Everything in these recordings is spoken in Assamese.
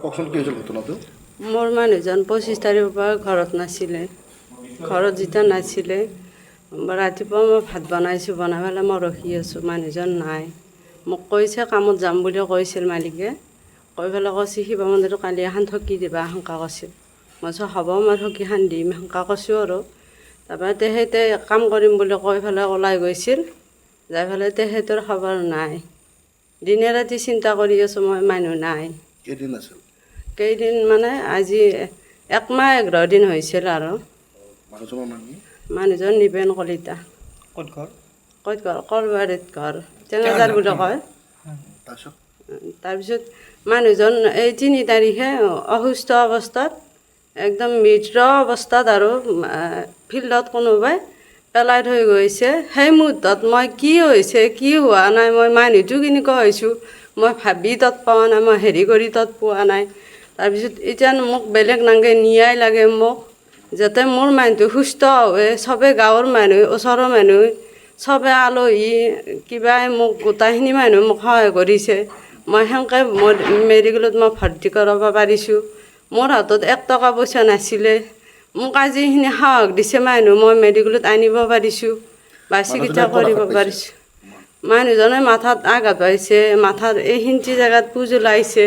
কওকচোন কি হৈছিল ঘটনাটো? মোৰ মানুহজন 25 তাৰিখৰ পৰা ঘৰত নাছিলে। ঘৰত যেতিয়া নাছিলে, ৰাতিপুৱা মই ভাত বনাইছোঁ, বনাই পেলাই মই ৰখি আছোঁ, মানুহজন নাই। মোক কৈছে কামত যাম বুলি কৈছিল মালিকে, কৈ পেলাই কৈছে শিৱ মন্দিৰটো কালি এখন ঠকি দিবা সেনেকা কৈছিল। মই কৈছোঁ হ'ব মই ঠকিখন দিম সেনেকা কৈছোঁ আৰু। তাৰপৰা তেখেতে কাম কৰিম বুলি কৈ পেলাই ওলাই গৈছিল, যাই পেলাই তেখেতৰ খবৰ নাই। দিনে ৰাতি চিন্তা কৰি আছোঁ মই, মানুহ নাই। কেইদিন আছিল? কেইদিন মানে আজি 1 মাহ 11 দিন হৈছিল আৰু। মানুহজনৰ নাম কি? মানুহজন নিপেন কলিতা। ক'ত ঘৰ? কৰবাৰীত ঘৰ, টেঙাজাৰ বুলি কয়। তাৰপিছত মানুহজন এই 3 তাৰিখে অসুস্থ অৱস্থাত, একদম মৃত অৱস্থাত আৰু ফিল্ডত কোনোবাই পেলাই থৈ গৈছে। সেই মুহূৰ্তত মই কি হৈছে কি হোৱা নাই, মই মানুহটো কেনেকুৱা হৈছোঁ মই ভাবি তত পোৱা নাই, মই হেৰি কৰি তত পোৱা নাই। তাৰপিছত এতিয়া মোক বেলেগ নাগে নিয়াই লাগে মোক, যাতে মোৰ মানুহটো সুস্থ হয়। চবে গাঁৱৰ মানুহ, ওচৰৰ মানুহ, চবে আলহী কিবাই মোক গোটেইখিনি মানুহ মোক সহায় কৰিছে। মই সেনেকৈ মেডিকেলত মই ভৰ্তি কৰাব পাৰিছোঁ। মোৰ হাতত 1 টকা পইচা নাছিলে, মোক আজি এইখিনি সাহস দিছে মানুহ, মই মেডিকেলত আনিব পাৰিছোঁ বা চিকিৎসা কৰিব পাৰিছোঁ। মানুহজনে মাথাত আঘাত পাইছে, মাথাত এইখিনি জেগাত পুজ ওলাইছে,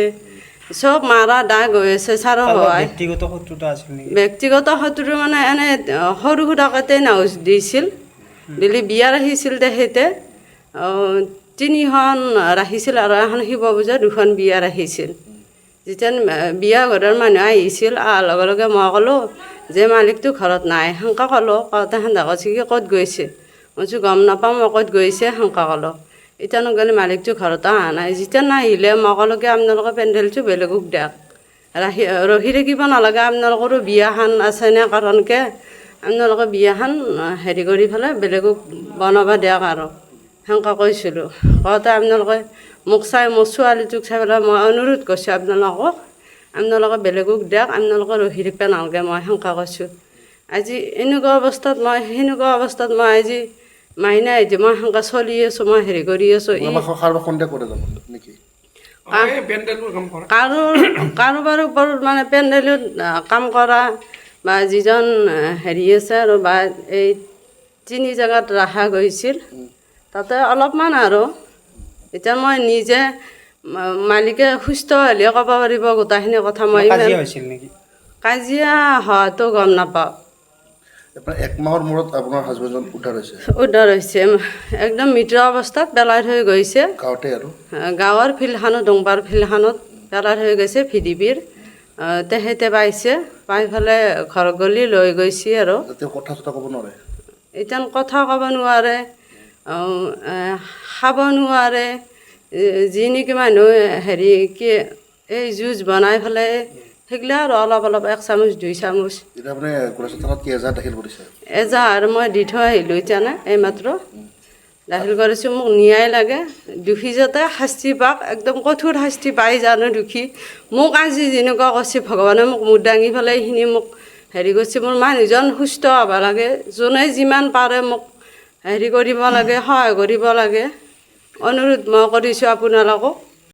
চব মাৰা দাগ হৈ আছে। ছাৰো হয় ব্যক্তিগত শত্ৰুতা আছিল নেকি? ব্যক্তিগত শত্ৰু মানে এনে সৰু সুৰাকতে নাওজ দিছিল, দিলি বিয়া ৰাখিছিল তেখেতে। 3খন ৰাখিছিল আৰু এখন শিৱ পূজা 2খন বিয়া ৰাখিছিল। যেতিয়া বিয়া ঘৰৰ মানুহ আহিছিল, অহাৰ লগে লগে মই ক'লোঁ যে মালিকটো ঘৰত নাই সেনেকা ক'লোঁ। কওঁতে সেনেকা কৈছে কি ক'ত গৈছে? মই কৈছোঁ গম নাপাওঁ মই ক'ত গৈছে সেনেকা ক'লোঁ। এতিয়া নগ'লে মালিকটো ঘৰত অহা নাই। যেতিয়া নাহিলে মই ক'লোঁ কি আপোনালোকে পেণ্ডেলটো বেলেগক দিয়ক, ৰখি থাকিব নালাগে, আপোনালোকৰো বিয়াখন আছেনে, কাৰণকৈ আপোনালোকে বিয়াখন হেৰি কৰি পেলাই বেলেগক বনাব দিয়ক আৰু সেনেকা কৈছিলোঁ। কওঁতে আপোনালোকে মোক চাই, মোৰ ছোৱালীটোক চাই পেলাই মই অনুৰোধ কৰিছোঁ আপোনালোকে বেলেগক দিয়ক, আপোনালোকে ৰখি থাকিব নালাগে, মই সেনেকা কৈছোঁ। আজি এনেকুৱা অৱস্থাত সেনেকুৱা অৱস্থাত মই আজি মাইনা আহিছে, মই সেনেকা চলি আছোঁ, মই হেৰি কৰি আছোঁ। কাৰোবাৰ ওপৰত মানে পেণ্ডেলত কাম কৰা বা যিজন হেৰি আছে আৰু বা এই 3 জেগাত ৰখা গৈছিল, তাতে অলপমান আৰু এতিয়া মই নিজে মালিকে সুস্থ হ'লে ক'ব পাৰিব গোটেইখিনি কথা। মই কাজিয়া হোৱাটো গম নাপাওঁ। 1 মাহৰ মূৰত আপোনাৰ হাজবেণ্ডজন উদ্ধাৰ হৈছে, একদম মৃত অৱস্থাত পেলাই থৈ গৈছে। গাঁৱতে আৰু গাঁৱৰ ফিল্ডখনত, ডোংবাৰ ফিল্ডখনত পেলাই থৈ গৈছে। ভিডিপিৰ তেখেতে পাইছে, পাই পেলাই ঘৰ গলি লৈ গৈছে আৰু। কথা চথা ক'ব নোৱাৰে, এতিয়া কথা ক'ব নোৱাৰে, খাব নোৱাৰে। যি নেকি মানুহ হেৰি কি এই জুচ বনাই পেলাই সেইগিলা আৰু অলপ 1 চামুচ 2 চামুচ। এজাহাৰ মই দি থৈ আহিলোঁ, এতিয়া নে এইমাত্ৰ দাখিল কৰিছোঁ। মোক ন্যায় লাগে, দোষী যাতে শাস্তি পাওক, একদম কঠোৰ শাস্তি পাই জানো দোষী। মোক আজি যেনেকুৱা কৰিছে ভগৱানে মোক দাঙি পেলাই এইখিনি মোক হেৰি কৰিছে। মোৰ মানুহজন সুস্থ হ'ব লাগে, যোনে যিমান পাৰে মোক হেৰি কৰিব লাগে, সহায় কৰিব লাগে। অনুৰোধ মই কৰিছোঁ আপোনালোকক।